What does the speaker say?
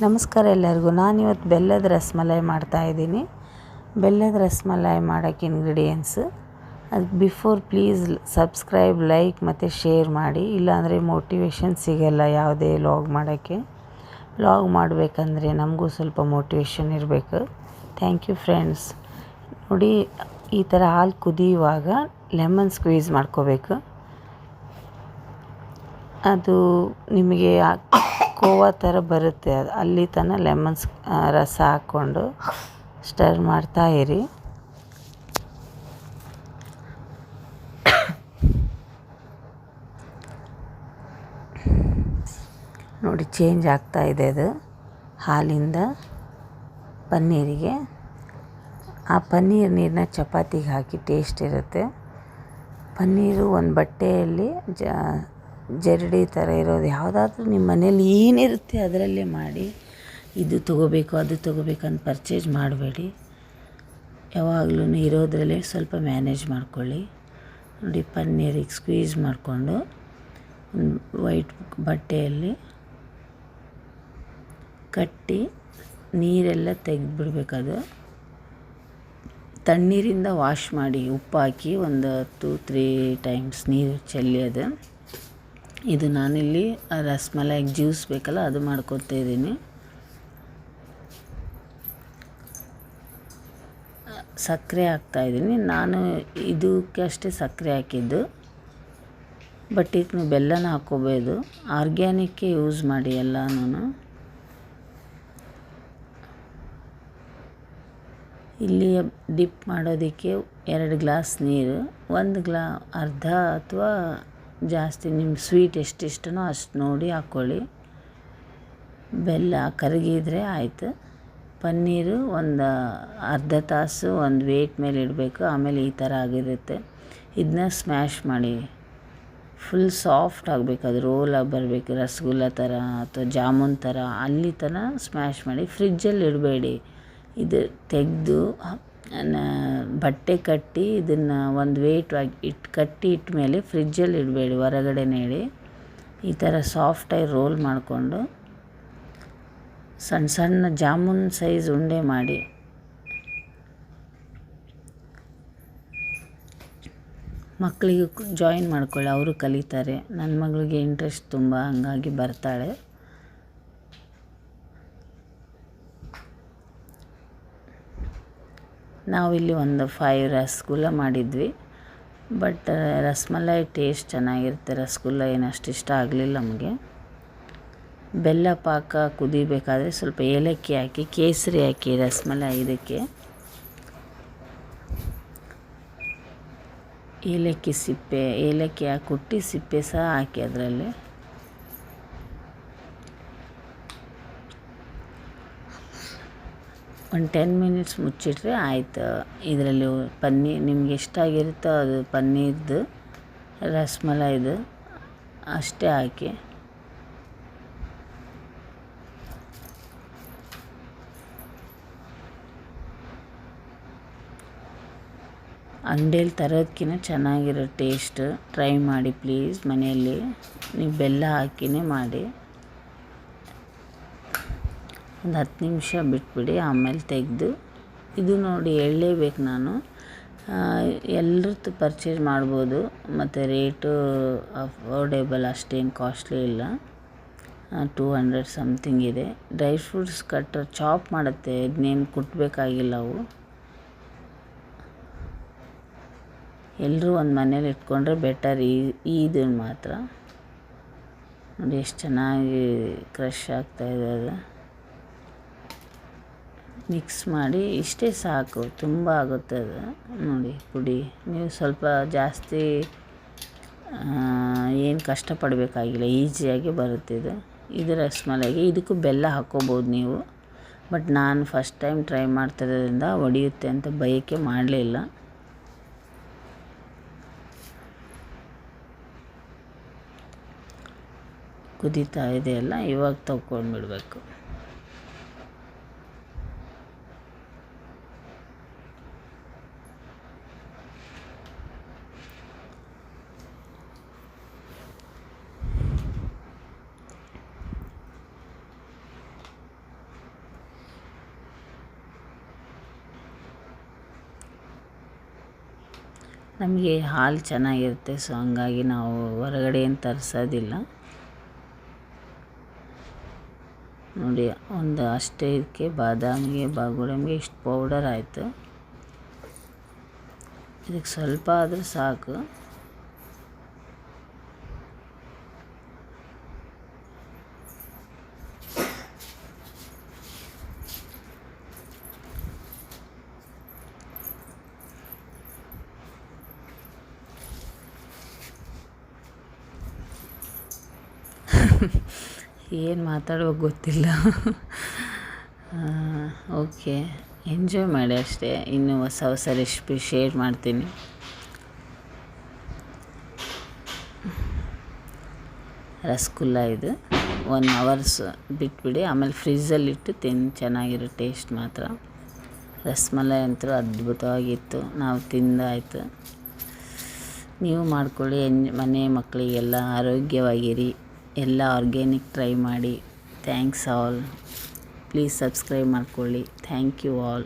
ನಮಸ್ಕಾರ ಎಲ್ಲರಿಗೂ. ನಾನಿವತ್ತು ಬೆಲ್ಲದ ರಸಮಲೈ ಮಾಡ್ತಾಯಿದ್ದೀನಿ. ಬೆಲ್ಲದ ರಸಮಲೈ ಮಾಡೋಕ್ಕೆ ಇಂಗ್ರೀಡಿಯೆಂಟ್ಸ್ ಅದು ಬಿಫೋರ್ ಪ್ಲೀಸ್ ಸಬ್ಸ್ಕ್ರೈಬ್, ಲೈಕ್ ಮತ್ತು ಶೇರ್ ಮಾಡಿ. ಇಲ್ಲಾಂದರೆ ಮೋಟಿವೇಶನ್ ಸಿಗೋಲ್ಲ ಯಾವುದೇ ವ್ಲಾಗ್ ಮಾಡೋಕ್ಕೆ. ವ್ಲಾಗ್ ಮಾಡಬೇಕಂದ್ರೆ ನಮಗೂ ಸ್ವಲ್ಪ ಮೋಟಿವೇಶನ್ ಇರಬೇಕು. Thank you friends. ನೋಡಿ, ಈ ಥರ ಹಾಲು ಕುದಿಯುವಾಗ ಲೆಮನ್ ಸ್ಕ್ವೀಸ್ ಮಾಡ್ಕೋಬೇಕು. ಅದು ನಿಮಗೆ ಕೋವಾ ಥರ ಬರುತ್ತೆ. ಅಲ್ಲಿ ತನಕ ಲೆಮನ್ಸ್ ರಸ ಹಾಕ್ಕೊಂಡು ಸ್ಟರ್ ಮಾಡ್ತಾಯಿರಿ. ನೋಡಿ, ಚೇಂಜ್ ಆಗ್ತಾಯಿದೆ. ಅದು ಹಾಲಿಂದ ಪನ್ನೀರಿಗೆ. ಆ ಪನ್ನೀರ್ ನೀರನ್ನ ಚಪಾತಿಗೆ ಹಾಕಿ ಟೇಸ್ಟ್ ಇರುತ್ತೆ. ಪನ್ನೀರು ಒಂದು ಬಟ್ಟೆಯಲ್ಲಿ ಜರಡಿ ಥರ ಇರೋದು ಯಾವುದಾದ್ರೂ ನಿಮ್ಮ ಮನೇಲಿ ಏನಿರುತ್ತೆ ಅದರಲ್ಲೇ ಮಾಡಿ. ಇದು ತೊಗೋಬೇಕು ಅದು ತೊಗೋಬೇಕು ಅಂತ ಪರ್ಚೇಸ್ ಮಾಡಬೇಡಿ. ಯಾವಾಗಲೂ ಇರೋದ್ರಲ್ಲೇ ಸ್ವಲ್ಪ ಮ್ಯಾನೇಜ್ ಮಾಡ್ಕೊಳ್ಳಿ. ನೋಡಿ, ಪನ್ನೀರಿಗೆ ಸ್ಕ್ವೀಸ್ ಮಾಡಿಕೊಂಡು ಒಂದು ವೈಟ್ ಬಟ್ಟೆಯಲ್ಲಿ ಕಟ್ಟಿ ನೀರೆಲ್ಲ ತೆಗೆದುಬಿಡ್ಬೇಕದು. ತಣ್ಣೀರಿಂದ ವಾಶ್ ಮಾಡಿ, ಉಪ್ಪು ಹಾಕಿ ಒಂದು 2-3 ಟೈಮ್ಸ್ ನೀರು ಚೆಲ್ಲಿ. ಅದು ಇದು ನಾನಿಲ್ಲಿ ರಸಮಲೈಗೆ ಜ್ಯೂಸ್ ಬೇಕಲ್ಲ, ಅದು ಮಾಡ್ಕೊತಾ ಇದ್ದೀನಿ. ಸಕ್ಕರೆ ಹಾಕ್ತಾಯಿದ್ದೀನಿ. ನಾನು ಇದಕ್ಕೆ ಅಷ್ಟೇ ಸಕ್ಕರೆ ಹಾಕಿದ್ದು, ಬಟ್ ಇದನ್ನು ಬೆಲ್ಲನ ಹಾಕ್ಕೋಬೋದು. ಆರ್ಗ್ಯಾನಿಕ್ಕೇ ಯೂಸ್ ಮಾಡಿ ಎಲ್ಲನೂ. ಇಲ್ಲಿ ಡಿಪ್ ಮಾಡೋದಕ್ಕೆ 2 ಗ್ಲಾಸ್ ನೀರು, ಅರ್ಧ ಅಥವಾ ಜಾಸ್ತಿ ನಿಮ್ಮ ಸ್ವೀಟ್ ಎಷ್ಟಿಷ್ಟನೋ ಅಷ್ಟು ನೋಡಿ ಹಾಕ್ಕೊಳ್ಳಿ. ಬೆಲ್ಲ ಕರಗಿದ್ರೆ ಆಯಿತು. ಪನ್ನೀರು ಒಂದು ಅರ್ಧ ತಾಸು ಒಂದು ವೇಟ್ ಮೇಲೆ ಇಡಬೇಕು. ಆಮೇಲೆ ಈ ಥರ ಆಗಿರುತ್ತೆ. ಇದನ್ನ ಸ್ಮ್ಯಾಶ್ ಮಾಡಿ ಫುಲ್ ಸಾಫ್ಟ್ ಆಗಬೇಕು. ಅದು ರೋಲಾಗಿ ಬರಬೇಕು, ರಸಗುಲ್ಲ ಥರ ಅಥವಾ ಜಾಮೂನ್ ಥರ. ಅಲ್ಲಿ ತನಕ ಸ್ಮ್ಯಾಶ್ ಮಾಡಿ. ಫ್ರಿಜ್ಜಲ್ಲಿ ಇಡಬೇಡಿ. ಇದು ತೆಗೆದು ಬಟ್ಟೆ ಕಟ್ಟಿ ಇದನ್ನು ಒಂದು ವೇಟ್ ಇಟ್ಟ ಮೇಲೆ ಫ್ರಿಜ್ಜಲ್ಲಿ ಇಡಬೇಡಿ, ಹೊರಗಡೆನೇ ಇಡಿ. ಈ ಥರ ಸಾಫ್ಟಾಗಿ ರೋಲ್ ಮಾಡಿಕೊಂಡು ಸಣ್ಣ ಸಣ್ಣ ಜಾಮೂನ್ ಸೈಜ್ ಉಂಡೆ ಮಾಡಿ ಮಕ್ಕಳಿಗೆ ಜಾಯಿನ್ ಮಾಡ್ಕೊಳ್ಳಿ. ಅವರು ಕಲಿತಾರೆ. ನನ್ನ ಮಗಳಿಗೆ ಇಂಟ್ರೆಸ್ಟ್ ತುಂಬ, ಹಂಗಾಗಿ ಬರ್ತಾಳೆ. ನಾವಿಲ್ಲಿ ಒಂದು 5 ರಸಗುಲ್ಲ ಮಾಡಿದ್ವಿ. ಬಟ್ ರಸಮಲೈ ಟೇಸ್ಟ್ ಚೆನ್ನಾಗಿರುತ್ತೆ. ರಸಗುಲ್ಲ ಏನಷ್ಟು ಇಷ್ಟ ಆಗಲಿಲ್ಲ ನಮಗೆ. ಬೆಲ್ಲ ಪಾಕ ಕುದಿಬೇಕಾದ್ರೆ ಸ್ವಲ್ಪ ಏಲಕ್ಕಿ ಹಾಕಿ, ಕೇಸರಿ ಹಾಕಿ ರಸಮಲೈ ಇದಕ್ಕೆ. ಏಲಕ್ಕಿ ಹಾಕಿ ಕುಟ್ಟಿ ಸಿಪ್ಪೆ ಸಹ ಹಾಕಿ ಅದರಲ್ಲಿ. ಒಂದು 10 ಮಿನಿಟ್ಸ್ ಮುಚ್ಚಿಟ್ರೆ ಆಯಿತು. ಇದರಲ್ಲಿ ಪನ್ನೀರ್ ನಿಮ್ಗೆ ಎಷ್ಟಾಗಿರುತ್ತೋ ಅದು ಪನ್ನೀರ್ದು ರಸಮಲೈದು ಅಷ್ಟೇ ಹಾಕಿ. ಅಂಗಡಿಯಲ್ಲಿ ತರೋದಕ್ಕಿಂತ ಚೆನ್ನಾಗಿರೋ ಟೇಸ್ಟ್. ಟ್ರೈ ಮಾಡಿ ಪ್ಲೀಸ್ ಮನೆಯಲ್ಲಿ. ನೀವು ಬೆಲ್ಲ ಹಾಕಿನೇ ಮಾಡಿ. ಒಂದು 10 ನಿಮಿಷ ಬಿಟ್ಬಿಡಿ, ಆಮೇಲೆ ತೆಗೆದು. ಇದು ನೋಡಿ, ಹೇಳಲೇಬೇಕು ನಾನು, ಎಲ್ಲರದ್ದು ಪರ್ಚೇಸ್ ಮಾಡ್ಬೋದು. ಮತ್ತು ರೇಟು ಅಫೋರ್ಡೆಬಲ್, ಅಷ್ಟೇನು ಕಾಸ್ಟ್ಲಿ ಇಲ್ಲ. 200 ಸಮಥಿಂಗ್ ಇದೆ. ಡ್ರೈ ಫ್ರೂಟ್ಸ್ ಚಾಪ್ ಮಾಡುತ್ತೆ. ಇದನ್ನೇನು ಕುಟ್ಟಬೇಕಾಗಿಲ್ಲ ಅವು. ಎಲ್ಲರೂ ಒಂದು ಮನೇಲಿ ಇಟ್ಕೊಂಡ್ರೆ ಬೆಟರ್. ಇದನ್ನು ಮಾತ್ರ ನೋಡಿ ಎಷ್ಟು ಚೆನ್ನಾಗಿ ಕ್ರಷ್ ಆಗ್ತಾಯಿದೆ. ಅದು ಮಿಕ್ಸ್ ಮಾಡಿ, ಇಷ್ಟೇ ಸಾಕು. ತುಂಬ ಆಗುತ್ತೆ ಅದು. ನೋಡಿ ಪುಡಿ. ನೀವು ಸ್ವಲ್ಪ ಜಾಸ್ತಿ ಏನು ಕಷ್ಟಪಡಬೇಕಾಗಿಲ್ಲ, ಈಸಿಯಾಗಿ ಬರುತ್ತೆ ಇದು ರಸಮಲೈಗೆ. ಇದಕ್ಕೂ ಬೆಲ್ಲ ಹಾಕ್ಕೋಬೋದು ನೀವು. ಬಟ್ ನಾನು ಫಸ್ಟ್ ಟೈಮ್ ಟ್ರೈ ಮಾಡ್ತಿರೋದ್ರಿಂದ ಒಡೆಯುತ್ತೆ ಅಂತ ಬಯಕೆ ಮಾಡಲಿಲ್ಲ. ಕುದೀತಾ ಇದೆಯಲ್ಲ, ಇವಾಗ ತಗೊಂಡ್ಬಿಡ್ಬೇಕು. ನಮಗೆ ಹಾಲು ಚೆನ್ನಾಗಿರುತ್ತೆ, ಸೊ ಹಂಗಾಗಿ ನಾವು ಹೊರಗಡೆ ಏನು ತರಿಸೋದಿಲ್ಲ. ನೋಡಿ, ಒಂದು ಅಷ್ಟೇ ಇದಕ್ಕೆ ಬಾದಾಮಿಗೆ ಗೋಡಂಬಿಗೆ ಇಷ್ಟು ಪೌಡರ್ ಆಯಿತು. ಇದಕ್ಕೆ ಸ್ವಲ್ಪ ಆದರೂ ಸಾಕು. ಏನು ಮಾತಾಡುವಾಗ ಗೊತ್ತಿಲ್ಲ. ಓಕೆ, ಎಂಜಾಯ್ ಮಾಡಿ ಅಷ್ಟೇ. ಇನ್ನೂ ಹೊಸ ಹೊಸ ರೆಸಿಪಿ ಶೇರ್ ಮಾಡ್ತೀನಿ. ರಸಗುಲ್ಲ ಇದು 1 ಅವರ್ಸ್ ಬಿಟ್ಬಿಡಿ, ಆಮೇಲೆ ಫ್ರಿಜ್ಜಲ್ಲಿಟ್ಟು ಚೆನ್ನಾಗಿರೋ ಟೇಸ್ಟ್ ಮಾತ್ರ. ರಸಮಲೈ ಅಂತೂ ಅದ್ಭುತವಾಗಿತ್ತು, ನಾವು ತಿಂದಾಯಿತು. ನೀವು ಮಾಡ್ಕೊಳ್ಳಿ, ಮನೆ ಮಕ್ಕಳಿಗೆಲ್ಲ ಆರೋಗ್ಯವಾಗಿರಿ, ಎಲ್ಲ ಆರ್ಗ್ಯಾನಿಕ್ ಟ್ರೈ ಮಾಡಿ. Thanks all. ಪ್ಲೀಸ್ ಸಬ್ಸ್ಕ್ರೈಬ್ ಮಾಡ್ಕೊಳ್ಳಿ. Thank you all.